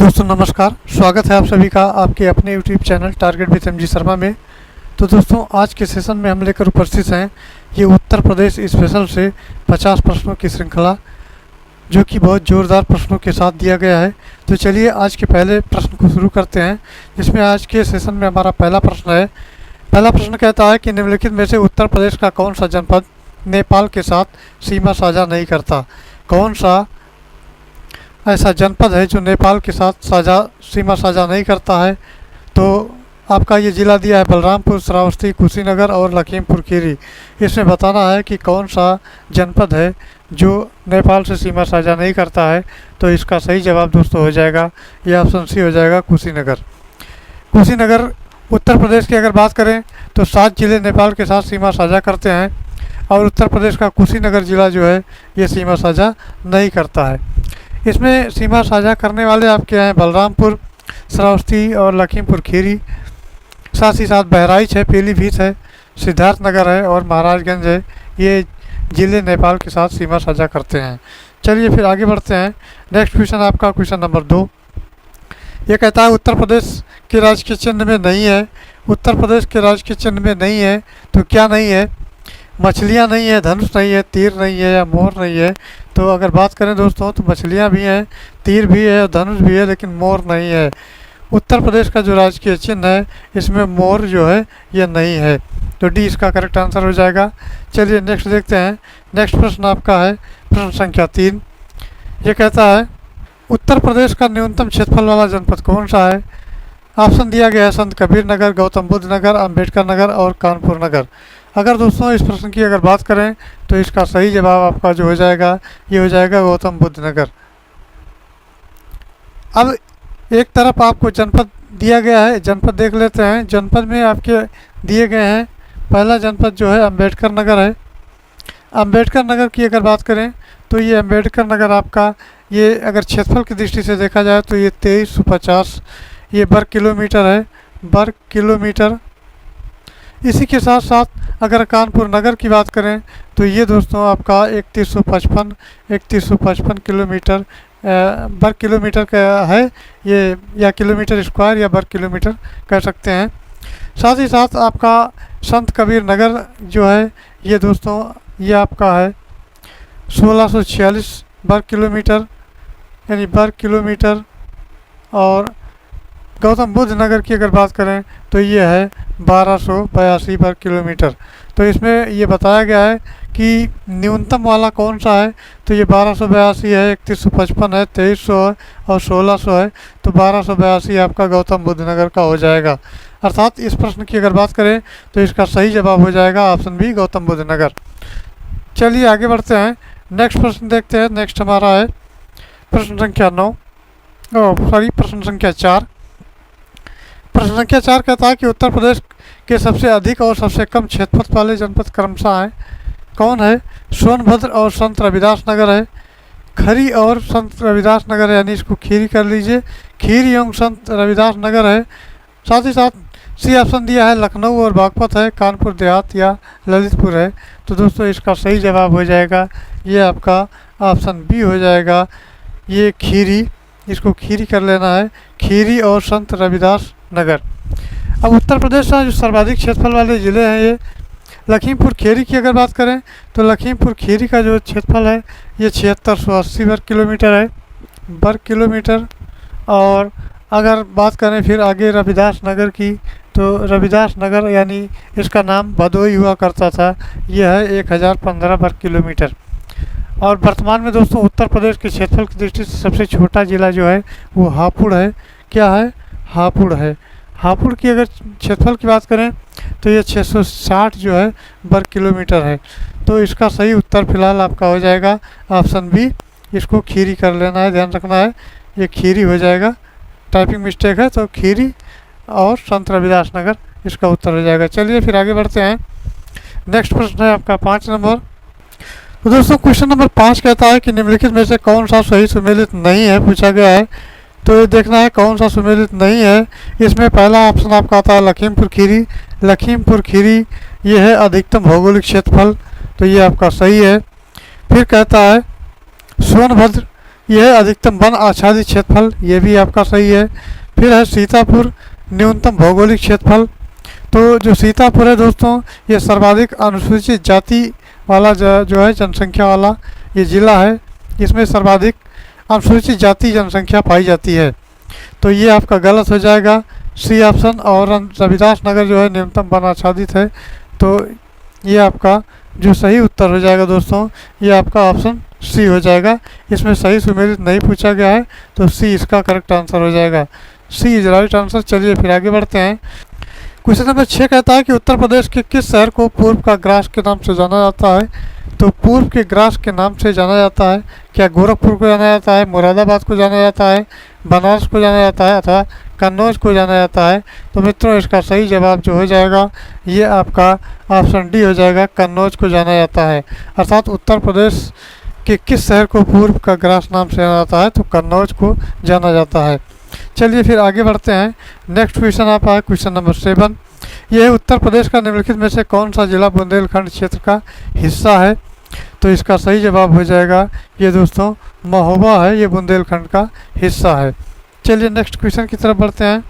दोस्तों नमस्कार, स्वागत है आप सभी का आपके अपने YouTube channel target with MG Sharma में। तो दोस्तों आज के सेशन में हम लेकर उपस्थित हैं ये उत्तर प्रदेश स्पेशल से 50 प्रश्नों की श्रृंखला, जो कि बहुत ज़ोरदार प्रश्नों के साथ दिया गया है। तो चलिए आज के पहले प्रश्न को शुरू करते हैं, जिसमें आज के सेशन में हमारा पहला प्रश्न है। पहला प्रश्न कहता है कि निम्नलिखित में से उत्तर प्रदेश का कौन सा जनपद नेपाल के साथ सीमा साझा नहीं करता। कौन सा ऐसा जनपद है जो नेपाल के साथ सीमा साझा नहीं करता है। तो आपका ये ज़िला दिया है बलरामपुर, श्रावस्ती, कुशीनगर और लखीमपुर खीरी। इसमें बताना है कि कौन सा जनपद है जो नेपाल से सीमा साझा नहीं करता है। तो इसका सही जवाब दोस्तों हो जाएगा, ये ऑप्शन सी हो जाएगा, कुशीनगर। कुशीनगर उत्तर प्रदेश की अगर बात करें तो 7 ज़िले नेपाल के साथ सीमा साझा करते हैं और उत्तर प्रदेश का कुशीनगर ज़िला जो है ये सीमा साझा नहीं करता है। इसमें सीमा साझा करने वाले आपके हैं बलरामपुर, श्रावस्ती और लखीमपुर खीरी। साथ ही साथ बहराइच है, पीलीभीत है, सिद्धार्थनगर है और महाराजगंज है। ये ज़िले नेपाल के साथ सीमा साझा करते हैं। चलिए फिर आगे बढ़ते हैं। नेक्स्ट क्वेश्चन आपका क्वेश्चन नंबर 2। ये कहता है उत्तर प्रदेश के राज्य के चिन्ह में नहीं है। उत्तर प्रदेश के राज्य के चिन्ह में नहीं है तो क्या नहीं है? मछलियाँ नहीं है, धनुष नहीं है, तीर नहीं है या मोर नहीं है। तो अगर बात करें दोस्तों तो मछलियाँ भी हैं, तीर भी है, धनुष भी है, लेकिन मोर नहीं है। उत्तर प्रदेश का जो राजकीय चिन्ह है इसमें मोर जो है ये नहीं है। तो डी इसका करेक्ट आंसर हो जाएगा। चलिए नेक्स्ट देखते हैं। नेक्स्ट प्रश्न आपका है प्रश्न संख्या 3। ये कहता है उत्तर प्रदेश का न्यूनतम क्षेत्रफल वाला जनपद कौन सा है? ऑप्शन दिया गया है संत कबीर नगर, गौतम बुद्ध नगर, अम्बेडकर नगर और कानपुर नगर। अगर दोस्तों इस प्रश्न की अगर बात करें तो इसका सही जवाब आपका जो हो जाएगा ये हो जाएगा गौतम बुद्ध नगर। अब एक तरफ आपको जनपद दिया गया है, जनपद देख लेते हैं। जनपद में आपके दिए गए हैं, पहला जनपद जो है अम्बेडकर नगर है। अम्बेडकर नगर की अगर बात करें तो ये अम्बेडकर नगर आपका ये अगर क्षेत्रफल की दृष्टि से देखा जाए तो ये 2350 ये वर्ग किलोमीटर है, वर्ग किलोमीटर। इसी के साथ साथ अगर कानपुर नगर की बात करें तो ये दोस्तों आपका 3155 किलोमीटर वर्ग किलोमीटर का है ये, या किलोमीटर स्क्वायर या वर्ग किलोमीटर कह सकते हैं। साथ ही साथ आपका संत कबीर नगर जो है ये दोस्तों ये आपका है 1646 वर्ग किलोमीटर यानी वर्ग किलोमीटर। और गौतम बुद्ध नगर की अगर बात करें तो ये है 1282 वर्ग किलोमीटर। तो इसमें ये बताया गया है कि न्यूनतम वाला कौन सा है। तो ये 1282 है, 3155 है, 2300 है और 1600 है। तो 1282 आपका गौतम बुद्ध नगर का हो जाएगा। अर्थात इस प्रश्न की अगर बात करें तो इसका सही जवाब हो जाएगा ऑप्शन बी गौतम बुद्ध नगर। चलिए आगे बढ़ते हैं। नेक्स्ट प्रश्न देखते हैं। नेक्स्ट हमारा है प्रश्न संख्या 9 प्रश्न संख्या 4। प्रश्न संख्या 4 कहता है कि उत्तर प्रदेश के सबसे अधिक और सबसे कम क्षेत्रफल वाले जनपद क्रमशः हैं। कौन है? सोनभद्र और संत रविदास नगर है, खरी और संत रविदास नगर है, यानी इसको खीरी कर लीजिए, खीरी एवं संत रविदास नगर है। साथ ही साथ सी ऑप्शन दिया है लखनऊ और बागपत है, कानपुर देहात या ललितपुर है। तो दोस्तों इसका सही जवाब हो जाएगा ये आपका ऑप्शन बी हो जाएगा, ये खीरी, इसको खीरी कर लेना है, खीरी और संत रविदास नगर। अब उत्तर प्रदेश का जो सर्वाधिक क्षेत्रफल वाले ज़िले हैं ये लखीमपुर खीरी की अगर बात करें तो लखीमपुर खीरी का जो क्षेत्रफल है ये 7680 वर्ग किलोमीटर है, वर्ग किलोमीटर। और अगर बात करें फिर आगे रविदास नगर की तो रविदास नगर यानी इसका नाम भदोई हुआ करता था, यह है 1015 वर्ग किलोमीटर। और वर्तमान में दोस्तों उत्तर प्रदेश के क्षेत्रफल की दृष्टि से सबसे छोटा ज़िला जो है वो हापुड़ है। क्या है? हापुड़ है। हापुड़ की अगर क्षेत्रफल की बात करें तो ये 660 जो है वर्ग किलोमीटर है। तो इसका सही उत्तर फिलहाल आपका हो जाएगा ऑप्शन बी, इसको खीरी कर लेना है, ध्यान रखना है, ये खीरी हो जाएगा। टाइपिंग मिस्टेक है तो खीरी और संत रविदास नगर इसका उत्तर हो जाएगा। चलिए फिर आगे बढ़ते हैं। नेक्स्ट प्रश्न है आपका 5 नंबर। तो दोस्तों क्वेश्चन नंबर 5 कहता है कि निम्नलिखित में से कौन सा सही सुमेलित नहीं है, पूछा गया है। तो ये देखना है कौन सा सुमेलित नहीं है। इसमें पहला ऑप्शन आपका आता है लखीमपुर खीरी। लखीमपुर खीरी ये है अधिकतम भौगोलिक क्षेत्रफल, तो ये आपका सही है। फिर कहता है सोनभद्र यह है अधिकतम वन आच्छादित क्षेत्रफल, ये भी आपका सही है। फिर है सीतापुर न्यूनतम भौगोलिक क्षेत्रफल। तो जो सीतापुर है दोस्तों, ये सर्वाधिक अनुसूचित जाति वाला जो है जनसंख्या वाला ये ज़िला है, इसमें सर्वाधिक अनुसूचित जाति जनसंख्या पाई जाती है। तो ये आपका गलत हो जाएगा सी ऑप्शन। और रविदास नगर जो है न्यूनतम वन आच्छादित है। तो ये आपका जो सही उत्तर हो जाएगा दोस्तों, ये आपका ऑप्शन सी हो जाएगा। इसमें सही सुमेलित नहीं पूछा गया है, तो सी इसका करेक्ट आंसर हो जाएगा। सी इज राइट आंसर। चलिए फिर आगे बढ़ते हैं। क्वेश्चन नंबर 6 कहता है कि उत्तर प्रदेश के किस शहर को पूर्व का ग्रास के नाम से जाना जाता है। तो पूर्व के ग्रास के नाम से जाना जाता है, क्या गोरखपुर को जाना जाता है, मुरादाबाद को जाना जाता है, बनारस को जाना जाता है, अथवा कन्नौज को जाना जाता है। तो मित्रों इसका सही जवाब जो हो जाएगा ये आपका ऑप्शन डी हो जाएगा, कन्नौज को जाना जाता है। अर्थात उत्तर प्रदेश के किस शहर को पूर्व का ग्रास नाम से जाना जाता है, तो कन्नौज को जाना जाता है। चलिए फिर आगे बढ़ते हैं। नेक्स्ट क्वेश्चन आपका है क्वेश्चन नंबर 7। यह उत्तर प्रदेश का निम्नलिखित में से कौन सा जिला बुंदेलखंड क्षेत्र का हिस्सा है। तो इसका सही जवाब हो जाएगा ये दोस्तों महोबा है, ये बुंदेलखंड का हिस्सा है। चलिए नेक्स्ट क्वेश्चन की तरफ बढ़ते हैं।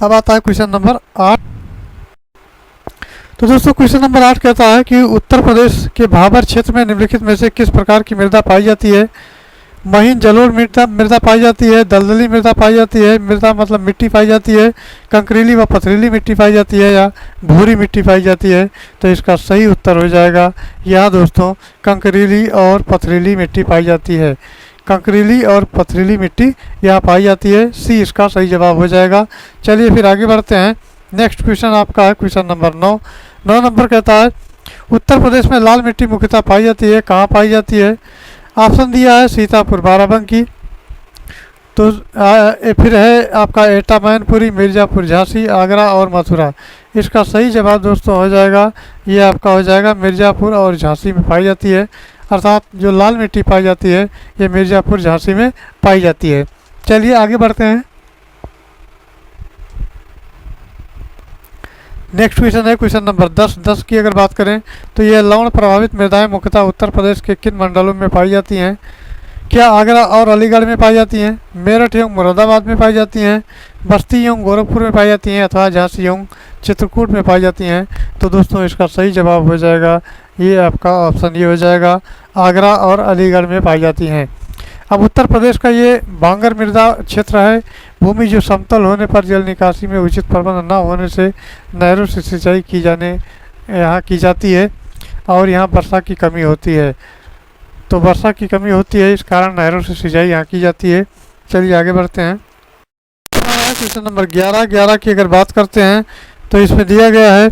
अब आता है क्वेश्चन नंबर 8। तो दोस्तों क्वेश्चन नंबर 8 कहता है कि उत्तर प्रदेश के भाबर क्षेत्र में निम्नलिखित में से किस प्रकार की मृदा पाई जाती है। महीन जलोढ़ मृदा पाई जाती है, दलदली मृदा पाई जाती है, मृदा मतलब मिट्टी पाई जाती है, कंकरीली व पथरीली मिट्टी पाई जाती है, या भूरी मिट्टी पाई जाती है। तो इसका सही उत्तर हो जाएगा यहाँ दोस्तों कंकरीली और पथरीली मिट्टी पाई जाती है। कंकरीली और पथरीली मिट्टी यहाँ पाई जाती है। सी इसका सही जवाब हो जाएगा। चलिए फिर आगे बढ़ते हैं। नेक्स्ट क्वेश्चन आपका है क्वेश्चन नंबर 9। 9 नंबर कहता है उत्तर प्रदेश में लाल मिट्टी मुख्यतः पाई जाती है, कहाँ पाई जाती है। ऑप्शन दिया है सीतापुर बाराबंकी, तो फिर है आपका एटा मैनपुरी, मिर्ज़ापुर झांसी, आगरा और मथुरा। इसका सही जवाब दोस्तों हो जाएगा ये आपका हो जाएगा मिर्ज़ापुर और झांसी में पाई जाती है। अर्थात जो लाल मिट्टी पाई जाती है ये मिर्ज़ापुर झांसी में पाई जाती है। चलिए आगे बढ़ते हैं। नेक्स्ट क्वेश्चन है क्वेश्चन नंबर 10। 10 की अगर बात करें तो यह लवण प्रभावित मृदाएं मुख्यतः उत्तर प्रदेश के किन मंडलों में पाई जाती हैं। क्या आगरा और अलीगढ़ में पाई जाती हैं, मेरठ एवं मुरादाबाद में पाई जाती हैं, बस्ती एवं गोरखपुर में पाई जाती हैं, अथवा झांसी एवं चित्रकूट में पाई जाती हैं। तो दोस्तों इसका सही जवाब हो जाएगा ये आपका ऑप्शन ये हो जाएगा आगरा और अलीगढ़ में पाई जाती हैं। अब उत्तर प्रदेश का ये बांगर मृदा क्षेत्र है। भूमि जो समतल होने पर जल निकासी में उचित प्रबंध न होने से नहरों से सिंचाई यहाँ की जाती है और यहाँ वर्षा की कमी होती है। तो वर्षा की कमी होती है, इस कारण नहरों से सिंचाई यहाँ की जाती है। चलिए आगे बढ़ते हैं। क्वेश्चन नंबर 11 की अगर बात करते हैं तो इसमें दिया गया है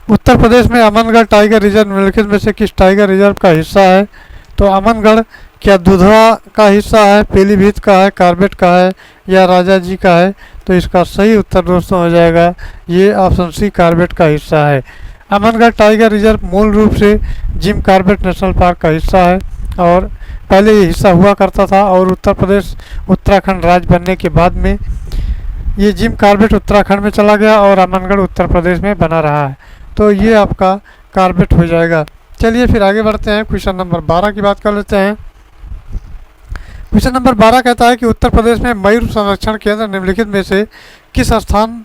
उत्तर प्रदेश में अमनगढ़ टाइगर रिजर्व निम्नलिखित में से किस टाइगर रिजर्व का हिस्सा है। तो अमनगढ़ क्या दुधवा का हिस्सा है, पीलीभीत का है, कार्बेट का है, या राजा जी का है। तो इसका सही उत्तर दोस्तों हो जाएगा ये ऑप्शन सी कार्बेट का हिस्सा है। अमनगढ़ टाइगर रिजर्व मूल रूप से जिम कार्बेट नेशनल पार्क का हिस्सा है और पहले ये हिस्सा हुआ करता था और उत्तर प्रदेश उत्तराखंड राज्य बनने के बाद में ये जिम कार्बेट उत्तराखंड में चला गया और अमनगढ़ उत्तर प्रदेश में बना रहा है। तो ये आपका कार्बेट हो जाएगा। चलिए फिर आगे बढ़ते हैं। क्वेश्चन नंबर 12 की बात कर लेते हैं। क्वेश्चन नंबर 12 कहता है कि उत्तर प्रदेश में मयूर संरक्षण केंद्र निम्नलिखित में से किस स्थान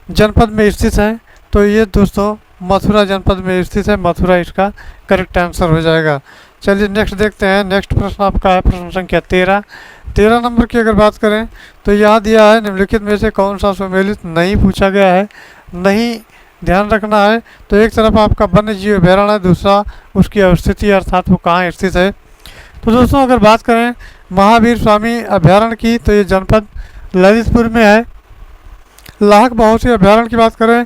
जनपद में स्थित है। तो ये दोस्तों मथुरा जनपद में स्थित है। मथुरा इसका करेक्ट आंसर हो जाएगा। चलिए नेक्स्ट देखते हैं। नेक्स्ट प्रश्न आपका है प्रश्न संख्या 13 नंबर की अगर बात करें तो यहाँ दिया है निम्नलिखित में से कौन सा सुमेलित नहीं पूछा गया है। नहीं ध्यान रखना है। तो एक तरफ आपका वन्य जीव अभयारण्य है, दूसरा उसकी अवस्थिति अर्थात वो कहाँ स्थित है। तो दोस्तों अगर बात करें महावीर स्वामी अभयारण्य की तो ये जनपद ललितपुर में है। लाहक बाहोसी अभयारण्य की बात करें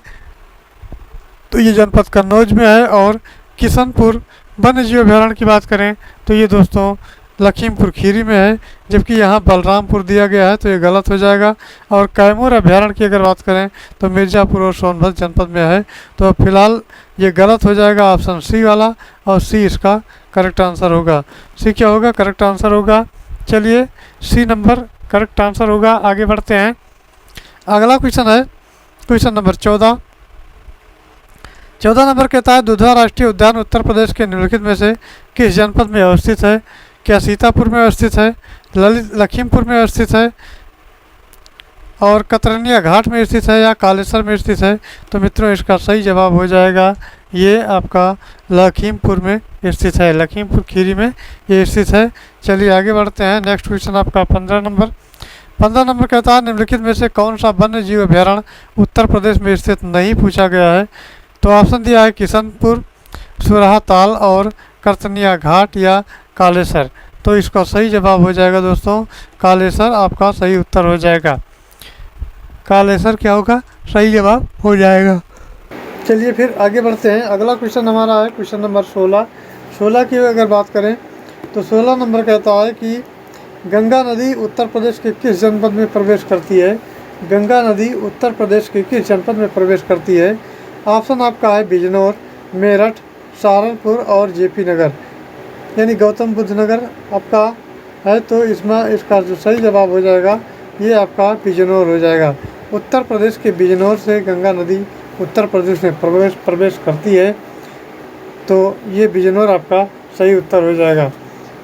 तो ये जनपद कन्नौज में है। और किशनपुर वन्य जीव अभयारण्य की बात करें तो ये दोस्तों लखीमपुर खीरी में है, जबकि यहाँ बलरामपुर दिया गया है तो ये गलत हो जाएगा। और कैमूर अभयारण्य की अगर बात करें तो मिर्ज़ापुर और सोनभद्र जनपद में है। तो फिलहाल ये गलत हो जाएगा ऑप्शन सी वाला, और सी इसका करेक्ट आंसर होगा। सी क्या होगा, करेक्ट आंसर होगा। चलिए सी नंबर करेक्ट आंसर होगा। आगे बढ़ते हैं। अगला क्वेश्चन है क्वेश्चन नंबर 14 नंबर कहता है दुधवा राष्ट्रीय उद्यान उत्तर प्रदेश के निम्नलिखित में से किस जनपद में अवस्थित है। क्या सीतापुर में अवस्थित है, ललित लखीमपुर में अवस्थित है और कतरनिया घाट में स्थित है, या कालेसर में स्थित है? तो मित्रों इसका सही जवाब हो जाएगा ये आपका लखीमपुर में स्थित है, लखीमपुर खीरी में ये स्थित है। चलिए आगे बढ़ते हैं। नेक्स्ट क्वेश्चन आपका 15 नंबर। 15 नंबर कहता है निम्नलिखित में से कौन सा वन्य जीव अभ्यारण्य उत्तर प्रदेश में स्थित नहीं, पूछा गया है। तो ऑप्शन दिया है किशनपुर, सुरहा ताल और करतनिया घाट या कालेसर। तो इसका सही जवाब हो जाएगा दोस्तों कालेसर, आपका सही उत्तर हो जाएगा। कालेसर क्या होगा, सही जवाब हो जाएगा। चलिए फिर आगे बढ़ते हैं। अगला क्वेश्चन हमारा है क्वेश्चन नंबर 16। 16 की अगर बात करें तो 16 नंबर कहता है कि गंगा नदी उत्तर प्रदेश के किस जनपद में प्रवेश करती है? गंगा नदी उत्तर प्रदेश के किस जनपद में प्रवेश करती है? ऑप्शन आपका है बिजनौर, मेरठ, सहारनपुर और जेपी नगर, यानी गौतम बुद्ध नगर आपका है। तो इसमें इसका जो सही जवाब हो जाएगा ये आपका बिजनौर हो जाएगा। उत्तर प्रदेश के बिजनौर से गंगा नदी उत्तर प्रदेश में प्रवेश करती है, तो ये बिजनौर आपका सही उत्तर हो जाएगा।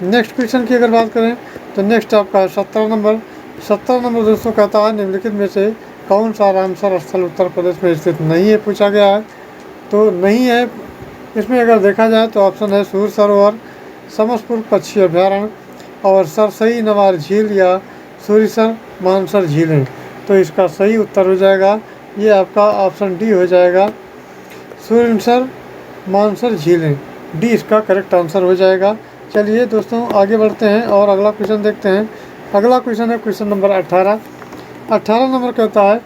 नेक्स्ट क्वेश्चन की अगर बात करें तो नेक्स्ट आपका 17 नंबर। 17 नंबर दोस्तों कहता है निम्नलिखित में से कौन सा रामसर स्थल उत्तर प्रदेश में स्थित नहीं है, पूछा गया है। तो नहीं है इसमें अगर देखा जाए तो ऑप्शन है सूर सरोवर, समसपुर पक्षी अभ्यारण्य और सरसई नवार झील या सूरीसर मानसर झीलें। तो इसका सही उत्तर हो जाएगा ये आपका ऑप्शन डी हो जाएगा, सूरीसर मानसर झीलें। डी इसका करेक्ट आंसर हो जाएगा। चलिए दोस्तों आगे बढ़ते हैं और अगला क्वेश्चन देखते हैं। अगला क्वेश्चन है क्वेश्चन नंबर 18। 18 नंबर कहता है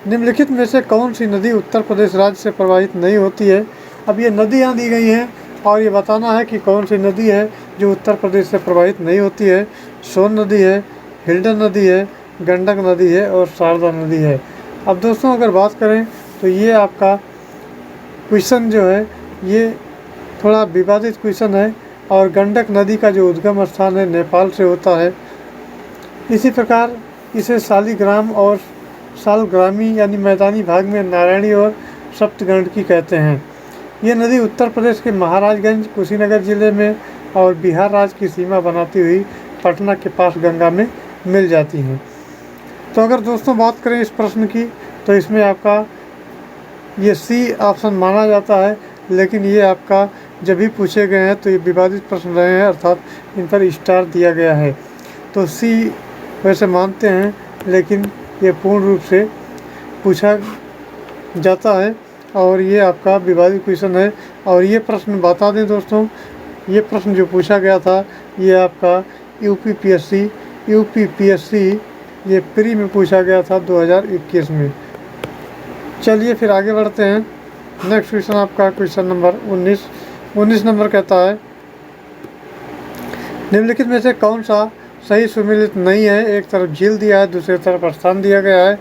निम्नलिखित में से कौन सी नदी उत्तर प्रदेश राज्य से प्रवाहित नहीं होती है? अब ये नदियाँ दी गई हैं और ये बताना है कि कौन सी नदी है जो उत्तर प्रदेश से प्रवाहित नहीं होती है। सोन नदी है, हिल्डन नदी है, गंडक नदी है और शारदा नदी है। अब दोस्तों अगर बात करें तो ये आपका क्वेश्चन जो है ये थोड़ा विवादित क्वेश्चन है और गंडक नदी का जो उद्गम स्थान है नेपाल से होता है। इसी प्रकार इसे शालिग्राम और शालग्रामी यानी मैदानी भाग में नारायणी और सप्तगंडकी कहते हैं। ये नदी उत्तर प्रदेश के महाराजगंज, कुशीनगर जिले में और बिहार राज्य की सीमा बनाती हुई पटना के पास गंगा में मिल जाती हैं। तो अगर दोस्तों बात करें इस प्रश्न की तो इसमें आपका ये सी ऑप्शन माना जाता है, लेकिन ये आपका जब भी पूछे गए हैं तो ये विवादित प्रश्न रहे हैं, अर्थात इन पर स्टार दिया गया है। तो सी वैसे मानते हैं लेकिन ये पूर्ण रूप से पूछा जाता है और ये आपका विवादित क्वेश्चन है। और ये प्रश्न बता दें दोस्तों, ये प्रश्न जो पूछा गया था ये आपका यूपीपीएससी ये प्री में पूछा गया था 2021 में। चलिए फिर आगे बढ़ते हैं। नेक्स्ट क्वेश्चन आपका क्वेश्चन नंबर 19 नंबर कहता है निम्नलिखित में से कौन सा सही सुमेलित नहीं है? एक तरफ झील दिया है, दूसरी तरफ स्थान दिया गया है।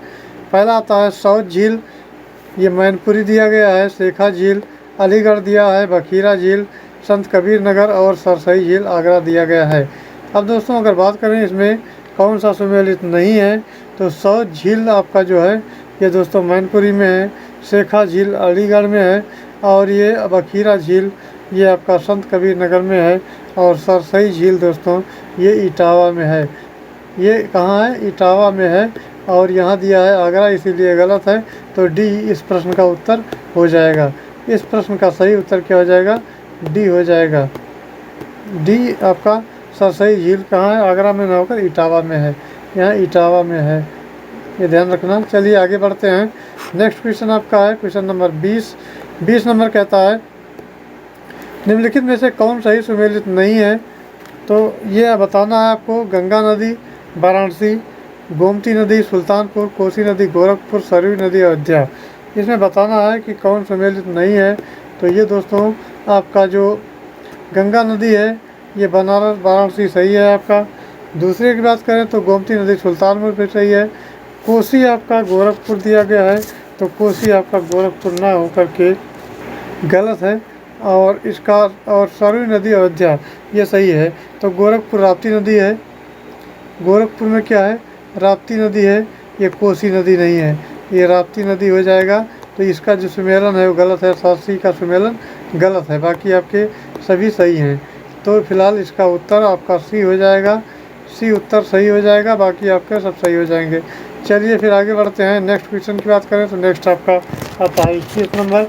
पहला आता है सौत झील, ये मैनपुरी दिया गया है। शेखा झील अलीगढ़ दिया है। बखीरा झील संत कबीर नगर और सरसई झील आगरा दिया गया है। अब दोस्तों अगर बात करें इसमें कौन सा सुमेलित नहीं है तो सौत झील आपका जो है ये दोस्तों मैनपुरी में है, शेखा झील अलीगढ़ में है और ये बखीरा झील ये आपका संत कबीर नगर में है और सरसई झील दोस्तों ये इटावा में है। ये कहाँ है? इटावा में है और यहाँ दिया है आगरा, इसीलिए गलत है। तो डी इस प्रश्न का उत्तर हो जाएगा। इस प्रश्न का सही उत्तर क्या हो जाएगा? डी हो जाएगा। डी आपका सरसई झील कहाँ है? आगरा में ना होकर इटावा में है, यहाँ इटावा में है, ये ध्यान रखना। चलिए आगे बढ़ते हैं। नेक्स्ट क्वेश्चन आपका है क्वेश्चन नंबर 20। 20 नंबर कहता है निम्नलिखित में से कौन सही सुमेलित नहीं है? तो ये बताना है आपको गंगा नदी वाराणसी, गोमती नदी सुल्तानपुर, कोसी नदी गोरखपुर, सरयू नदी अयोध्या। इसमें बताना है कि कौन सुमेलित नहीं है। तो ये दोस्तों आपका जो गंगा नदी है ये बनारस वाराणसी सही है आपका। दूसरे की बात करें तो गोमती नदी सुल्तानपुर पे सही है। कोसी आपका गोरखपुर दिया गया है, तो कोसी आपका गोरखपुर ना होकर के गलत है। और इसका और सरयू नदी अयोध्या ये सही है। तो गोरखपुर राप्ती नदी है, गोरखपुर में क्या है? राप्ती नदी है, ये कोसी नदी नहीं है, ये राप्ती नदी हो जाएगा। तो इसका जो सुमेलन है वो गलत है, सरसी का सुमेलन गलत है, बाकी आपके सभी सही हैं। तो फिलहाल इसका उत्तर आपका सी हो जाएगा। सी उत्तर सही हो जाएगा, बाकी आपके सब सही हो जाएंगे। चलिए फिर आगे बढ़ते हैं। नेक्स्ट क्वेश्चन की बात करें तो नेक्स्ट आपका आता है 21 नंबर।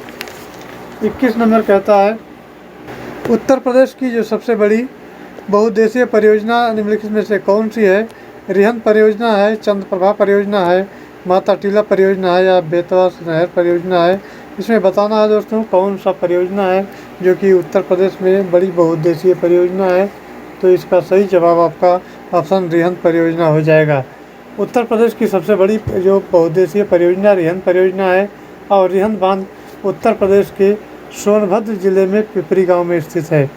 21 नंबर कहता है उत्तर प्रदेश की जो सबसे बड़ी बहुउद्देशीय परियोजना निम्नलिखित में से कौन सी है? रिहंद परियोजना है, चंद्रप्रभा परियोजना है, माता टीला परियोजना है या बेतवा नहर परियोजना है? इसमें बताना है दोस्तों कौन सा परियोजना है जो कि उत्तर प्रदेश में बड़ी बहुउद्देशीय परियोजना है। तो इसका सही जवाब आपका ऑप्शन रिहंद परियोजना हो जाएगा। उत्तर प्रदेश की सबसे बड़ी जो बहुउद्देशीय परियोजना रिहंद परियोजना है और रिहंद बांध उत्तर प्रदेश के सोनभद्र जिले में पिपरी गांव में स्थित है।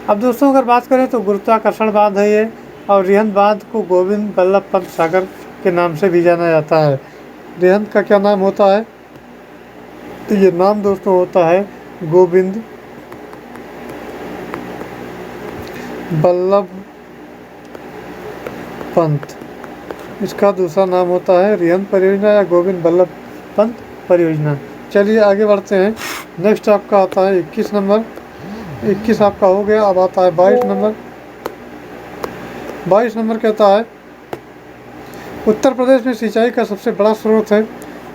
अब दोस्तों अगर बात करें तो गुरुत्वाकर्षण बांध है ये, और रिहंद बांध को गोविंद बल्लभ पंत सागर के नाम से भी जाना जाता है। रिहंद का क्या नाम होता है? तो ये नाम दोस्तों होता है गोविंद बल्लभ पंत। इसका दूसरा नाम होता है रिहंद परियोजना या गोविंद बल्लभ पंत परियोजना। चलिए आगे बढ़ते हैं। नेक्स्ट आपका आता है 21 नंबर। 21 आपका हो गया। अब आता है 22 नंबर। 22 नंबर कहता है उत्तर प्रदेश में सिंचाई का सबसे बड़ा स्रोत है,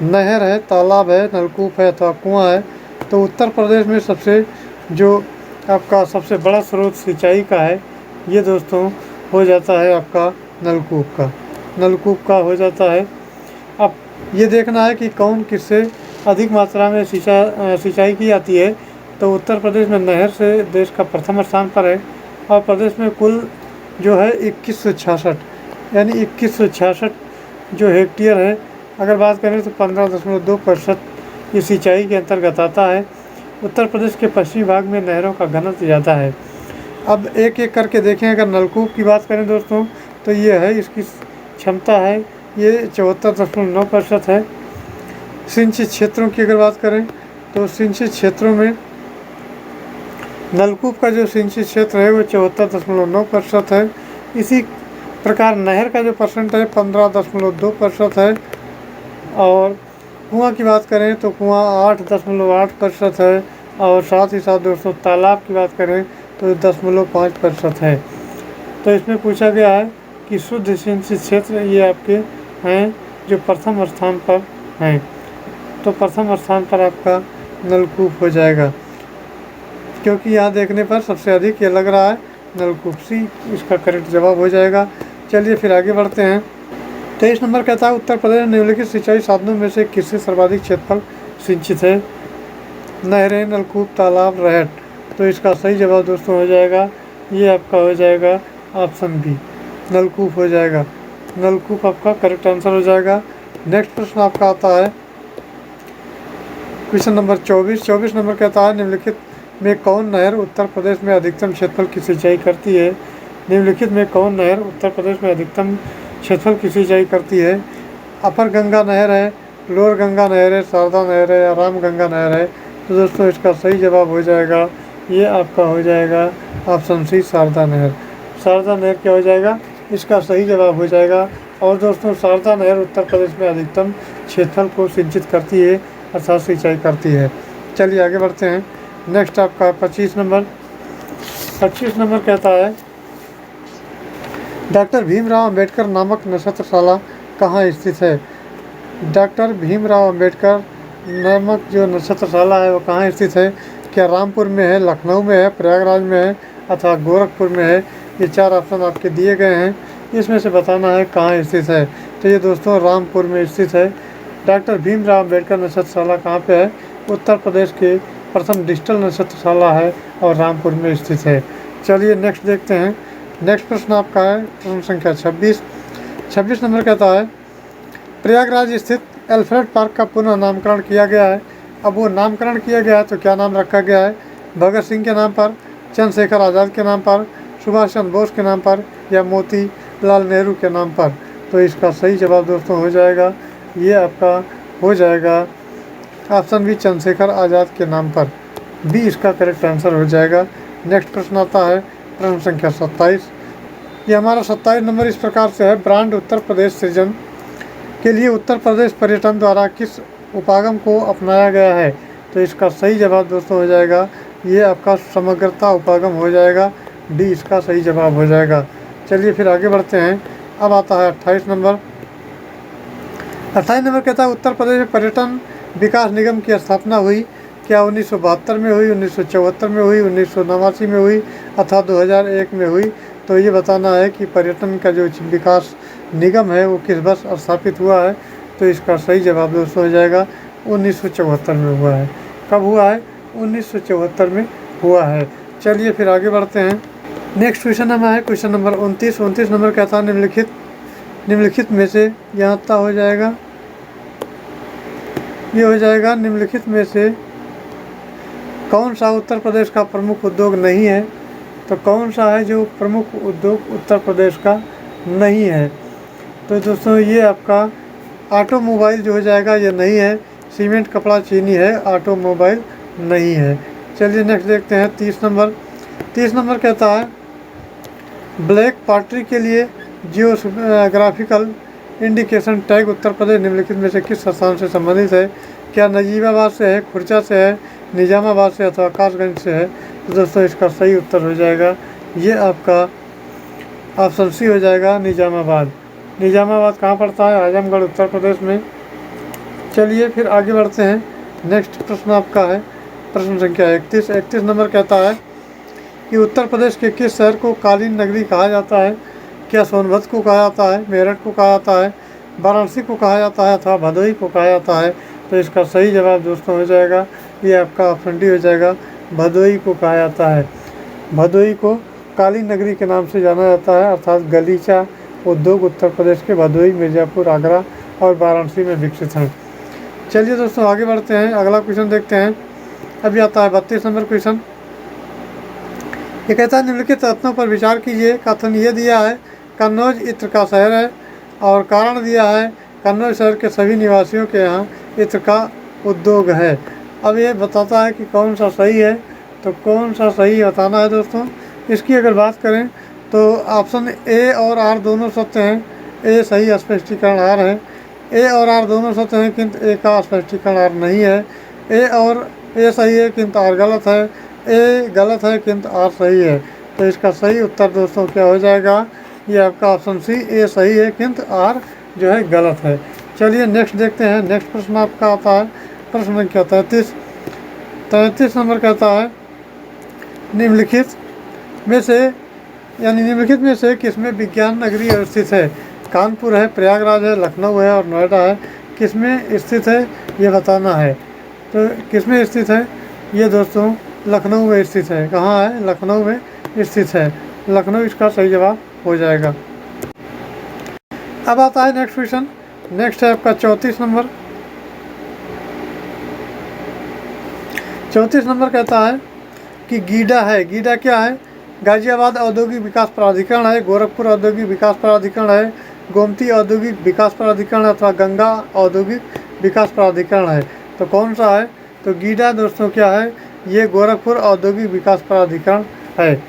नहर है, तालाब है, नलकूप है अथवा कुआं है? तो उत्तर प्रदेश में सबसे जो आपका सबसे बड़ा स्रोत सिंचाई का है ये दोस्तों हो जाता है आपका नलकूप का हो जाता है। अब ये देखना है कि कौन किससे अधिक मात्रा में सिंचाई की जाती है। तो उत्तर प्रदेश में नहर से देश का प्रथम स्थान पर है और प्रदेश में कुल जो है 2166 यानी 2166 जो हेक्टेयर है, अगर बात करें तो 15.2% ये सिंचाई के अंतर्गत आता है। उत्तर प्रदेश के पश्चिमी भाग में नहरों का घनत्व ज़्यादा है। अब एक एक करके देखें। अगर नलकूप की बात करें दोस्तों तो ये है, इसकी क्षमता है ये 74.9% है। सिंचित क्षेत्रों की अगर बात करें तो सिंचित क्षेत्रों में नलकूप का जो सिंचित क्षेत्र है वो 74.9% है। इसी प्रकार नहर का जो परसेंट है 15.2% है। और कुआं की बात करें तो कुआं 8.8% है। और साथ ही साथ दोस्तों तालाब की बात करें तो 10.5% है। तो इसमें पूछा गया है कि शुद्ध सिंचित क्षेत्र ये आपके हैं जो प्रथम स्थान पर हैं। तो प्रथम स्थान पर आपका नलकूप हो जाएगा, क्योंकि यहाँ देखने पर सबसे अधिक ये लग रहा है नलकूप। सी इसका करेक्ट जवाब हो जाएगा। चलिए फिर आगे बढ़ते हैं। 23 नंबर कहता है उत्तर प्रदेश में निम्नलिखित सिंचाई साधनों में से किससे सर्वाधिक क्षेत्रफल सिंचित है? नहरें, नलकूप, तालाब, रहट? तो इसका सही जवाब दोस्तों हो जाएगा ये आपका हो जाएगा ऑप्शन बी, नलकूप हो जाएगा। नलकूप आपका करेक्ट आंसर हो जाएगा। नेक्स्ट प्रश्न आपका आता है क्वेश्चन नंबर 24। 24 नंबर कहता है निम्नलिखित में कौन नहर उत्तर प्रदेश में अधिकतम क्षेत्रफल की सिंचाई करती है? निम्नलिखित में कौन नहर उत्तर प्रदेश में अधिकतम क्षेत्रफल की सिंचाई करती है? अपर गंगा नहर है, लोअर गंगा नहर है, शारदा नहर है या राम गंगा नहर है? तो दोस्तों इसका सही जवाब हो जाएगा ये आपका हो जाएगा ऑप्शन सी, शारदा नहर। शारदा नहर क्या हो जाएगा? इसका सही जवाब हो जाएगा। और दोस्तों शारदा नहर उत्तर प्रदेश में अधिकतम क्षेत्रफल को सिंचित करती है अर्थात सिंचाई करती है। चलिए आगे बढ़ते हैं। नेक्स्ट आपका 25 नंबर। 25 नंबर कहता है डॉक्टर भीमराव अंबेडकर नामक नक्षत्रशाला कहाँ स्थित है? डॉक्टर भीमराव अंबेडकर नामक जो नक्षत्रशाला है वो कहाँ स्थित है? क्या रामपुर में है, लखनऊ में है, प्रयागराज में है अथवा गोरखपुर में है? ये चार ऑप्शन आपके दिए गए हैं, इसमें से बताना है कहाँ स्थित है। तो ये दोस्तों रामपुर में स्थित है। डॉक्टर भीमराव अंबेडकर नक्षत्रशाला कहाँ पे है? उत्तर प्रदेश के प्रथम डिजिटल नक्षत्रशाला है और रामपुर में स्थित है। चलिए नेक्स्ट देखते हैं। नेक्स्ट प्रश्न आपका है प्रश्न संख्या 26। 26 नंबर कहता है प्रयागराज स्थित एल्फ्रेड पार्क का पुनः नामकरण किया गया है। अब वो नामकरण किया गया है तो क्या नाम रखा गया है? भगत सिंह के नाम पर, चंद्रशेखर आज़ाद के नाम पर, सुभाष चंद्र बोस के नाम पर या मोतीलाल नेहरू के नाम पर? तो इसका सही जवाब दोस्तों हो जाएगा ये आपका हो जाएगा ऑप्शन बी, चंद्रशेखर आज़ाद के नाम पर। बी इसका करेक्ट आंसर हो जाएगा। नेक्स्ट प्रश्न आता है प्रश्न संख्या 27। ये हमारा 27 नंबर इस प्रकार से है ब्रांड उत्तर प्रदेश सृजन के लिए उत्तर प्रदेश पर्यटन द्वारा किस उपागम को अपनाया गया है? तो इसका सही जवाब दोस्तों हो जाएगा ये आपका समग्रता उपागम हो जाएगा। डी इसका सही जवाब हो जाएगा। चलिए फिर आगे बढ़ते हैं। अब आता है 28 नंबर। 28 नंबर कहता है उत्तर प्रदेश में पर्यटन विकास निगम की स्थापना हुई क्या 1972 में हुई, 1974 में हुई, 1989 में हुई अथवा 2001 में हुई। तो ये बताना है कि पर्यटन का जो विकास निगम है वो किस वर्ष स्थापित हुआ है। तो इसका सही जवाब दोस्तों हो जाएगा 1974 में हुआ है। कब हुआ है? 1974 में हुआ है। चलिए फिर आगे बढ़ते हैं। नेक्स्ट क्वेश्चन हमारा है क्वेश्चन नंबर 29। 29 नंबर कहता है निम्नलिखित में से यहाँ तक हो जाएगा, ये हो जाएगा निम्नलिखित में से कौन सा उत्तर प्रदेश का प्रमुख उद्योग नहीं है। तो कौन सा है जो प्रमुख उद्योग उत्तर प्रदेश का नहीं है? तो दोस्तों ये आपका ऑटोमोबाइल जो हो जाएगा ये नहीं है। सीमेंट, कपड़ा, चीनी है, ऑटोमोबाइल नहीं है। चलिए नेक्स्ट देखते हैं 30 नंबर। 30 नंबर कहता है ब्लैक पॉटरी के लिए geographical indication tag Uttar Pradesh निम्नलिखित में से किस स्थान से संबंधित है? क्या नजीबाबाद से है, खुर्जा से है, निजामाबाद से अथवा कासगंज से है? तो दोस्तों इसका सही उत्तर हो जाएगा ये आपका ऑप्शन सी हो जाएगा निजामाबाद। निजामाबाद कहाँ पड़ता है? आजमगढ़, उत्तर प्रदेश में। चलिए फिर आगे बढ़ते हैं। नेक्स्ट प्रश्न आपका है प्रश्न संख्या 31। 31 नंबर कहता है कि उत्तर प्रदेश के किस शहर को कालीन नगरी कहा जाता है? क्या सोनभद्र को कहा जाता है, मेरठ को कहा जाता है, वाराणसी को कहा जाता है अथवा भदोही को कहा जाता है? तो इसका सही जवाब दोस्तों हो जाएगा ये आपका ऑप्शन डी हो जाएगा, भदोही को कहा जाता है। भदोही को कालीन नगरी के नाम से जाना जाता है, अर्थात गलीचा उद्योग उत्तर प्रदेश के भदोही, मिर्ज़ापुर, आगरा और वाराणसी में विकसित हैं। चलिए दोस्तों आगे बढ़ते हैं, अगला क्वेश्चन देखते हैं। अभी आता है 32 नंबर क्वेश्चन। ये कहता है निम्नलिखित तथ्यों पर विचार कीजिए। कथन ये दिया है कन्नौज इत्र का शहर है और कारण दिया है कन्नौज शहर के सभी निवासियों के यहाँ इत्र का उद्योग है। अब ये बताता है कि कौन सा सही है। तो कौन सा सही बताना है दोस्तों। इसकी अगर बात करें तो ऑप्शन ए और आर दोनों सत्य हैं। ए सही स्पष्टीकरण आर है। ए और आर दोनों सत्य हैं किंतु ए का स्पष्टीकरण आर नहीं है। ए सही है किंतु आर गलत है। ए गलत है किंतु आर सही है। तो इसका सही उत्तर दोस्तों क्या हो जाएगा? ये आपका ऑप्शन सी ए सही है किंतु आर जो है गलत है। चलिए नेक्स्ट देखते हैं। नेक्स्ट प्रश्न आपका आता है प्रश्न संख्या 33। 33 नंबर कहता है निम्नलिखित में से किसमें विज्ञान नगरी स्थित है? कानपुर है, प्रयागराज है, लखनऊ है और नोएडा है। किसमें स्थित है ये बताना है। तो किसमें स्थित है? ये दोस्तों लखनऊ में स्थित है। कहाँ है? लखनऊ में स्थित है। लखनऊ इसका सही जवाब हो जाएगा। अब आता है नेक्स्ट क्वेश्चन। नेक्स्ट है आपका 34 नंबर। 34 नंबर कहता है कि गीडा है। गीडा क्या है? गाजियाबाद औद्योगिक विकास प्राधिकरण है, गोरखपुर औद्योगिक विकास प्राधिकरण है, गोमती औद्योगिक विकास प्राधिकरण अथवा गंगा औद्योगिक विकास प्राधिकरण है। तो कौन सा है? तो गीडा दोस्तों क्या है? ये गोरखपुर औद्योगिक विकास प्राधिकरण है।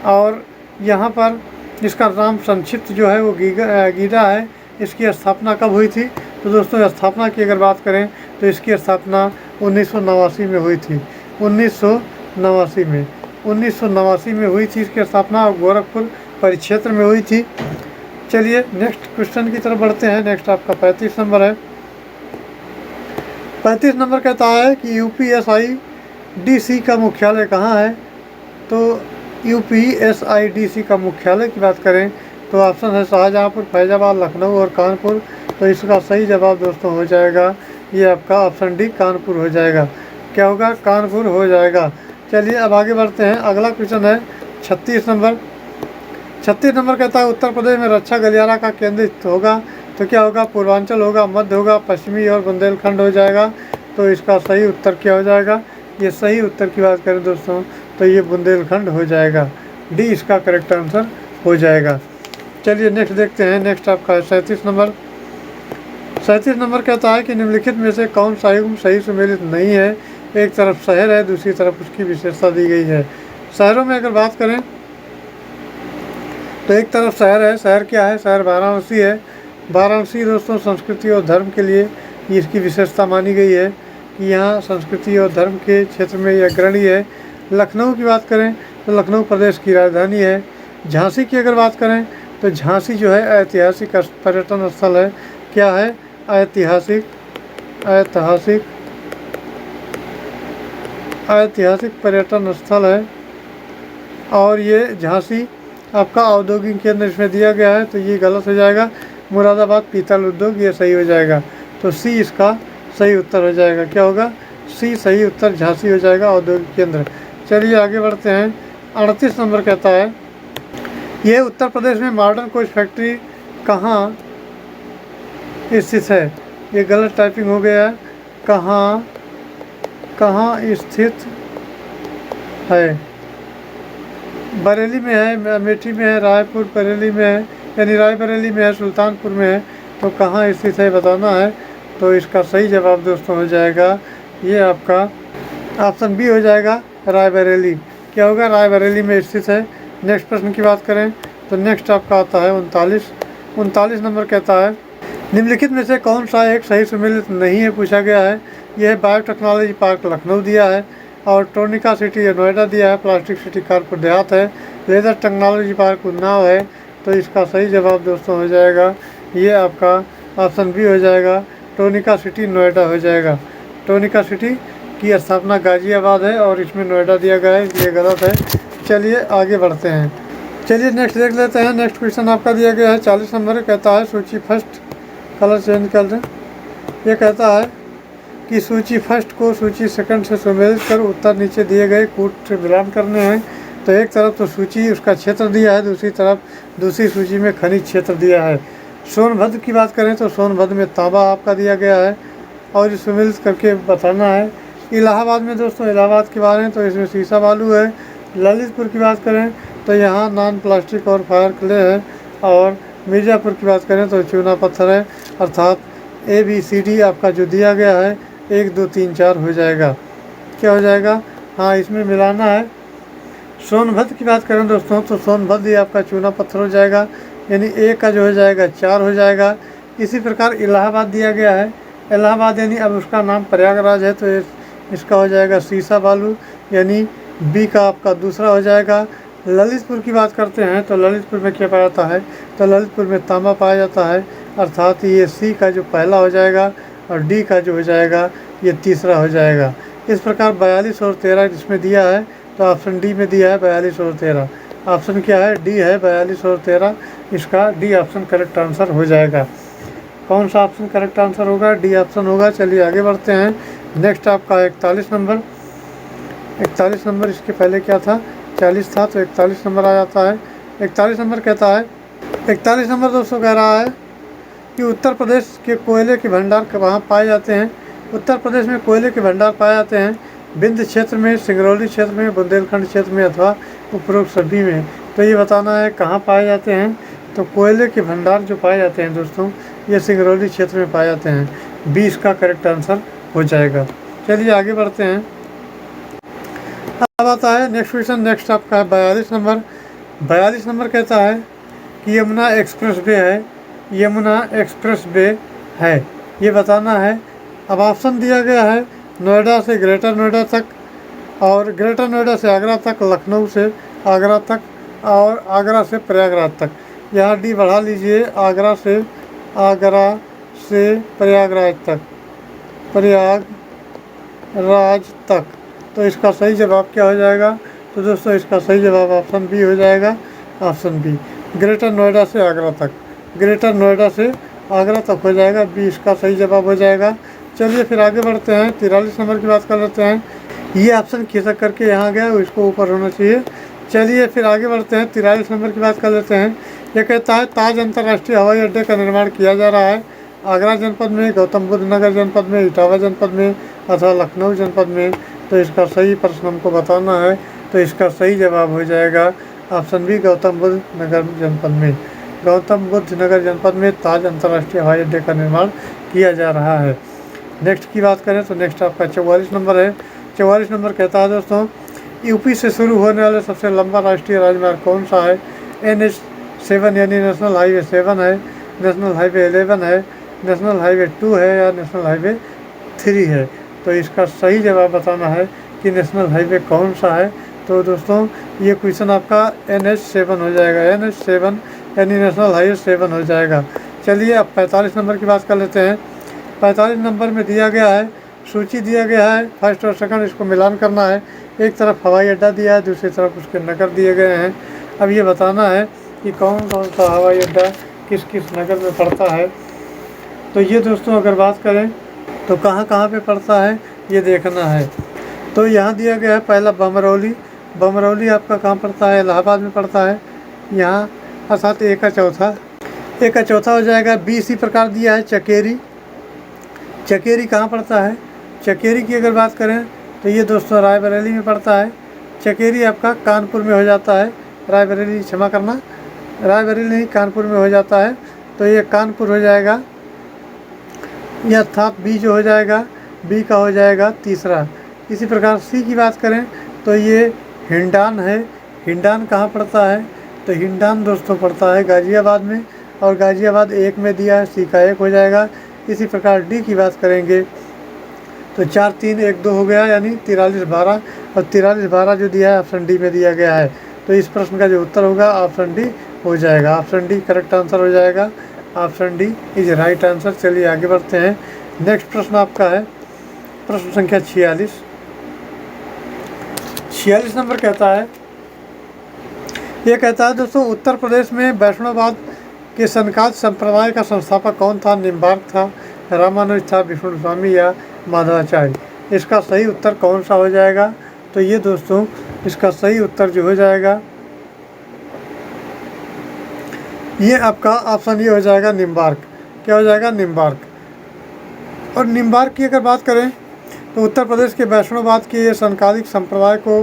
और यहाँ पर इसका नाम संक्षिप्त जो है वो गीडा है। इसकी स्थापना कब हुई थी? तो दोस्तों स्थापना की अगर बात करें तो इसकी स्थापना 1989 में हुई थी। 1989 में हुई थी इसकी स्थापना और गोरखपुर परिक्षेत्र में हुई थी। चलिए नेक्स्ट क्वेश्चन की तरफ बढ़ते हैं। नेक्स्ट आपका 35 नंबर है। 35 नंबर कहता है कि UPSIDC का मुख्यालय कहाँ है? तो UPSIDC का मुख्यालय की बात करें तो ऑप्शन है शाहजहाँपुर, फैजाबाद, लखनऊ और कानपुर। तो इसका सही जवाब दोस्तों हो जाएगा ये आपका ऑप्शन डी कानपुर हो जाएगा। क्या होगा? कानपुर हो जाएगा। चलिए अब आगे बढ़ते हैं। अगला क्वेश्चन है 36 नंबर। 36 नंबर कहता है उत्तर प्रदेश में रक्षा गलियारा का केंद्र होगा। तो क्या होगा? पूर्वांचल होगा, मध्य होगा, पश्चिमी और बुंदेलखंड हो जाएगा। तो इसका सही उत्तर क्या हो जाएगा? ये सही उत्तर की बात करें दोस्तों तो ये बुंदेलखंड हो जाएगा। डी इसका करेक्ट आंसर हो जाएगा। चलिए नेक्स्ट देखते हैं। नेक्स्ट आपका है 37 नंबर। 37 नंबर कहता है कि निम्नलिखित में से कौन सा युग्म सही सुमेलित नहीं है? एक तरफ शहर है, दूसरी तरफ उसकी विशेषता दी गई है। शहरों में अगर बात करें तो एक तरफ शहर है। शहर क्या है? शहर वाराणसी है। वाराणसी दोस्तों संस्कृति और धर्म के लिए इसकी विशेषता मानी गई है कि यहाँ संस्कृति और धर्म के क्षेत्र में यह अग्रणी है। लखनऊ की बात करें तो लखनऊ प्रदेश की राजधानी है। झांसी की अगर बात करें तो झांसी जो है ऐतिहासिक पर्यटन स्थल है। क्या है? ऐतिहासिक ऐतिहासिक ऐतिहासिक पर्यटन स्थल है। और ये झांसी आपका औद्योगिक केंद्र इसमें दिया गया है, तो ये गलत हो जाएगा। मुरादाबाद पीतल उद्योग, ये सही हो जाएगा। तो सी इसका सही उत्तर हो जाएगा। क्या होगा? सी सही उत्तर झांसी हो जाएगा, औद्योगिक केंद्र। चलिए आगे बढ़ते हैं। 38 नंबर कहता है, ये उत्तर प्रदेश में मॉडर्न कोच फैक्ट्री कहाँ स्थित है? ये गलत टाइपिंग हो गया है। कहाँ स्थित है? बरेली में है, अमेठी में है, रायपुर बरेली में है, यानी रायबरेली में है, सुल्तानपुर में है। तो कहाँ स्थित है बताना है। तो इसका सही जवाब दोस्तों हो जाएगा ये आपका ऑप्शन बी हो जाएगा, रायबरेली। क्या होगा? रायबरेली में स्थित है। नेक्स्ट प्रश्न की बात करें तो नेक्स्ट आपका आता है 39 नंबर कहता है, निम्नलिखित में से कौन सा एक सही सम्मिलित नहीं है पूछा गया है। यह बायोटेक्नोलॉजी पार्क लखनऊ दिया है, और ट्रोनिका सिटी नोएडा दिया है, प्लास्टिक सिटी कानपुर देहात है, लेदर टेक्नोलॉजी पार्क उन्नाव है। तो इसका सही जवाब दोस्तों हो जाएगा ये आपका ऑप्शन बी हो जाएगा, ट्रोनिका सिटी नोएडा हो जाएगा। ट्रोनिका सिटी की स्थापना गाजियाबाद है और इसमें नोएडा दिया गया है, इसलिए गलत है। चलिए आगे बढ़ते हैं। चलिए नेक्स्ट देख लेते हैं। नेक्स्ट क्वेश्चन आपका दिया गया है 40 नंबर, कहता है सूची फर्स्ट, कलर चेंज कर दें। ये कहता है कि सूची फर्स्ट को सूची सेकंड से सम्मिलित कर उत्तर नीचे दिए गए कूट से मिलान करने हैं। तो एक तरफ तो सूची उसका क्षेत्र दिया है, दूसरी तरफ दूसरी सूची में खनिज क्षेत्र दिया है। सोनभद्र की बात करें तो सोनभद्र में तांबा आपका दिया गया है और इसे सम्मिलित करके बताना है। इलाहाबाद में दोस्तों, इलाहाबाद की बात है तो इसमें सीसा बालू है। ललितपुर की बात करें तो यहाँ नॉन प्लास्टिक और फायर क्ले है। और मिर्ज़ापुर की बात करें तो चूना पत्थर है। अर्थात ABCD आपका जो दिया गया है 1 2 3 4 हो जाएगा। क्या हो जाएगा? हाँ, इसमें मिलाना है। सोनभद्र की बात करें दोस्तों तो सोनभद्र ये आपका चूना पत्थर हो जाएगा, यानी A का जो हो जाएगा 4 हो जाएगा। इसी प्रकार इलाहाबाद दिया गया है, इलाहाबाद यानी अब उसका नाम प्रयागराज है, तो इसका हो जाएगा सीसा बालू, यानी B का आपका दूसरा हो जाएगा। ललितपुर की बात करते हैं तो ललितपुर में क्या पाया जाता है? तो ललितपुर में तांबा पाया जाता है, अर्थात ये C का जो पहला हो जाएगा और D का जो हो जाएगा ये तीसरा हो जाएगा। इस प्रकार 42 और 13 इसमें दिया है, तो ऑप्शन डी में दिया है 42 और 13। ऑप्शन क्या है? डी है 42 और 13। इसका डी ऑप्शन करेक्ट आंसर हो जाएगा। कौन सा ऑप्शन करेक्ट आंसर होगा? डी ऑप्शन होगा। चलिए आगे बढ़ते हैं। नेक्स्ट आपका 41 नंबर। 41 नंबर, इसके पहले क्या था? 40 था, तो 41 नंबर आ जाता है। 41 नंबर कहता है, 41 नंबर दोस्तों कह रहा है कि उत्तर प्रदेश के कोयले के भंडार कहाँ पाए जाते हैं। उत्तर प्रदेश में कोयले के भंडार पाए जाते हैं विंध्य क्षेत्र में, सिंगरौली क्षेत्र में, बुंदेलखंड क्षेत्र में अथवा उपरोक्त सभी में। तो ये बताना है कहाँ पाए जाते हैं। तो कोयले के भंडार जो पाए जाते हैं दोस्तों ये सिंगरौली क्षेत्र में पाए जाते हैं। 20 का करेक्ट आंसर हो जाएगा। चलिए आगे बढ़ते हैं। अब आता है नेक्स्ट क्वेश्चन। नेक्स्ट आपका है 42 नंबर। 42 नंबर कहता है कि यमुना एक्सप्रेस वे है, यमुना एक्सप्रेस वे है, ये बताना है। अब ऑप्शन दिया गया है नोएडा से ग्रेटर नोएडा तक, और ग्रेटर नोएडा से आगरा तक, लखनऊ से आगरा तक, और आगरा से प्रयागराज तक। यहाँ डी बढ़ा लीजिए, आगरा से प्रयागराज तक, प्रयागराज तक। तो इसका सही जवाब क्या हो जाएगा? तो दोस्तों इसका सही जवाब ऑप्शन बी हो जाएगा। ऑप्शन बी, ग्रेटर नोएडा से आगरा तक, ग्रेटर नोएडा से आगरा तक हो जाएगा। बी इसका सही जवाब हो जाएगा। चलिए फिर आगे बढ़ते हैं। 43 नंबर की बात कर लेते हैं। ये ऑप्शन खिसक करके यहाँ गया, इसको ऊपर होना चाहिए। चलिए फिर आगे बढ़ते हैं। 43 नंबर की बात कर लेते हैं। ये कहता है ताज अंतर्राष्ट्रीय हवाई अड्डे का निर्माण किया जा रहा है आगरा जनपद में, गौतम बुद्ध नगर जनपद में, इटावा जनपद में अथवा लखनऊ जनपद में। तो इसका सही प्रश्न हमको बताना है। तो इसका सही जवाब हो जाएगा ऑप्शन बी, गौतम बुद्ध नगर जनपद में। गौतम बुद्ध नगर जनपद में ताज अंतर्राष्ट्रीय हवाई अड्डे का निर्माण किया जा रहा है। नेक्स्ट की बात करें तो नेक्स्ट आपका 44 नंबर है। 44 नंबर कहता है दोस्तों, यूपी से शुरू होने वाले सबसे लंबा राष्ट्रीय राजमार्ग कौन सा है। NH7 यानी नेशनल हाईवे 7 है, नेशनल हाईवे 11 है, नेशनल हाईवे 2 है या नेशनल हाईवे 3 है। तो इसका सही जवाब बताना है कि नेशनल हाईवे कौन सा है। तो दोस्तों ये क्वेश्चन आपका NH7 हो जाएगा, NH7 यानी नेशनल हाईवे 7 हो जाएगा। चलिए अब 45 नंबर की बात कर लेते हैं। 45 नंबर में दिया गया है, सूची दिया गया है, फर्स्ट और सेकंड इसको मिलान करना है। एक तरफ हवाई अड्डा दिया है, दूसरी तरफ उसके नगर दिए गए हैं। अब ये बताना है कि कौन कौन सा हवाई अड्डा किस किस नगर में पड़ता है। तो ये दोस्तों अगर बात करें तो कहाँ कहाँ पे पड़ता है ये देखना है। तो यहाँ दिया गया है पहला बमरौली। बमरौली आपका कहाँ पड़ता है? इलाहाबाद में पड़ता है। यहाँ अर्थात एक का चौथा हो जाएगा। बी इसी प्रकार दिया है चकेरी। चकेरी कहाँ पड़ता है? चकेरी की अगर बात करें तो ये दोस्तों रायबरेली में पड़ता है। चकेरी आपका कानपुर में हो जाता है। रायबरेली क्षमा करना, रायबरेली नहीं कानपुर में हो जाता है। तो ये कानपुर हो जाएगा। यह अर्थात बी जो हो जाएगा, बी का हो जाएगा तीसरा। इसी प्रकार सी की बात करें तो ये हिंडौन है। हिंडौन कहाँ पड़ता है? तो हिंडौन दोस्तों पड़ता है गाज़ियाबाद में, और गाज़ियाबाद एक में दिया है, सी का 1 हो जाएगा। इसी प्रकार डी की बात करेंगे तो 4 3 1 2 हो गया, यानी 43 12, और 43 12 जो दिया है ऑप्शन डी में दिया गया है। तो इस प्रश्न का जो उत्तर होगा ऑप्शन डी हो जाएगा। ऑप्शन डी करेक्ट आंसर हो जाएगा। Option D is right answer. चलिए आगे बढ़ते हैं। नेक्स्ट प्रश्न आपका है प्रश्न संख्या 46। 46 नंबर कहता है, ये कहता है दोस्तों उत्तर प्रदेश में वैष्णववाद के सनकाद संप्रदाय का संस्थापक कौन था? निम्बार्क था, रामानुज था, विष्णु स्वामी या माधवाचार्य। इसका सही उत्तर कौन सा हो जाएगा? तो ये दोस्तों इसका सही उत्तर जो हो जाएगा ये आपका ऑप्शन ये हो जाएगा निम्बार्क। क्या हो जाएगा? निम्बार्क। और निम्बार्क की अगर बात करें तो उत्तर प्रदेश के वैष्णववाद के ये संकालिक संप्रदाय को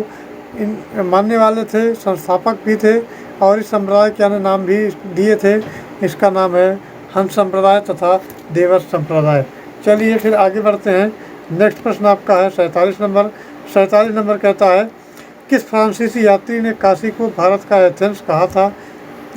मानने वाले थे, संस्थापक भी थे, और इस संप्रदाय के अन्य नाम भी दिए थे। इसका नाम है हंस संप्रदाय तथा देवर संप्रदाय। चलिए फिर आगे बढ़ते हैं। नेक्स्ट प्रश्न आपका है 47 नंबर। 47 नंबर कहता है किस फ्रांसीसी यात्री ने काशी को भारत का एथेंस कहा था?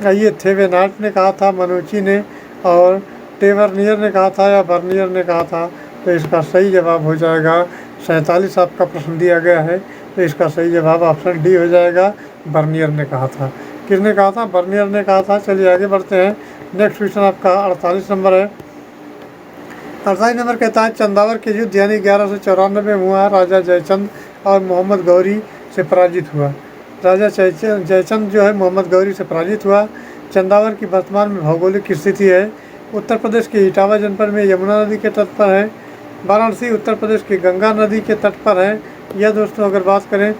ये थेवेनाट ने कहा था, मनुची ने, और टेवर्नियर ने कहा था, या बर्नियर ने कहा था। तो इसका सही जवाब हो जाएगा 47 आपका प्रश्न दिया गया है। तो इसका सही जवाब ऑप्शन डी हो जाएगा, बर्नियर ने कहा था। किसने कहा था? बर्नियर ने कहा था। चलिए आगे बढ़ते हैं। नेक्स्ट क्वेश्चन आपका 48 नंबर है। 48 नंबर कहता है चंदावर के युद्ध यानी 1194 में हुआ। राजा जयचंद और मोहम्मद गौरी से पराजित हुआ। राजा जयचंद जो है मोहम्मद गौरी से पराजित हुआ। चंदावर की वर्तमान में भौगोलिक स्थिति है उत्तर प्रदेश के इटावा जनपद में यमुना नदी के तट पर है। वाराणसी उत्तर प्रदेश की गंगा नदी के तट पर है। यह दोस्तों अगर बात करें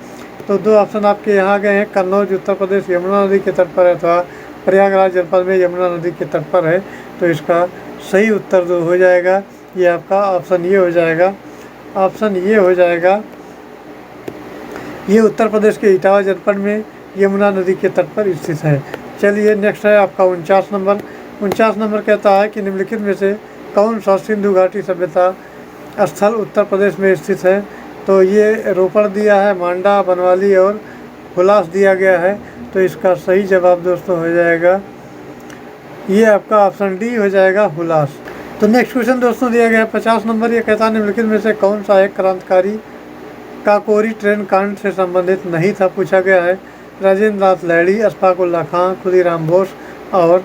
तो 2 ऑप्शन आपके यहाँ गए हैं। कन्नौज उत्तर प्रदेश यमुना नदी के तट पर है, अथवा प्रयागराज जनपद में यमुना नदी के तट पर है। तो इसका सही उत्तर जो हो जाएगा ये आपका ऑप्शन ये हो जाएगा। ऑप्शन ये हो जाएगा, ये उत्तर प्रदेश के इटावा जनपद में यमुना नदी के तट पर स्थित है। चलिए नेक्स्ट है आपका 49 नंबर। 49 नंबर कहता है कि निम्नलिखित में से कौन सा सिंधु घाटी सभ्यता स्थल उत्तर प्रदेश में स्थित है? तो ये रोपड़ दिया है, मांडा, बनवाली और हुलास दिया गया है। तो इसका सही जवाब दोस्तों हो जाएगा ये आपका ऑप्शन डी हो जाएगा, हुलास। तो नेक्स्ट क्वेश्चन दोस्तों दिया गया है 50 नंबर। ये कहता है निम्नलिखित में से कौन सा एक क्रांतिकारी काकोरी ट्रेन कांड से संबंधित नहीं था? पूछा गया है। राजेंद्र नाथ लाहिड़ी, अशफाक उल्लाह खां, खुदीराम बोस और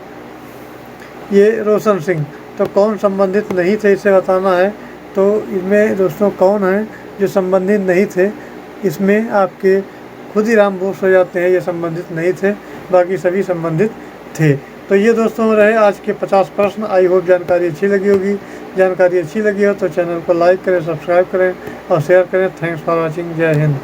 ये रोशन सिंह। तो कौन संबंधित नहीं थे इसे बताना है। तो इसमें दोस्तों कौन है जो संबंधित नहीं थे? इसमें आपके खुदीराम बोस हो जाते हैं, ये संबंधित नहीं थे, बाकी सभी संबंधित थे। तो ये दोस्तों रहे आज के 50 प्रश्न। आई होप जानकारी अच्छी लगी होगी। जानकारी अच्छी लगी हो तो चैनल को लाइक करें, सब्सक्राइब करें और शेयर करें। Thanks for watching. जय हिंद।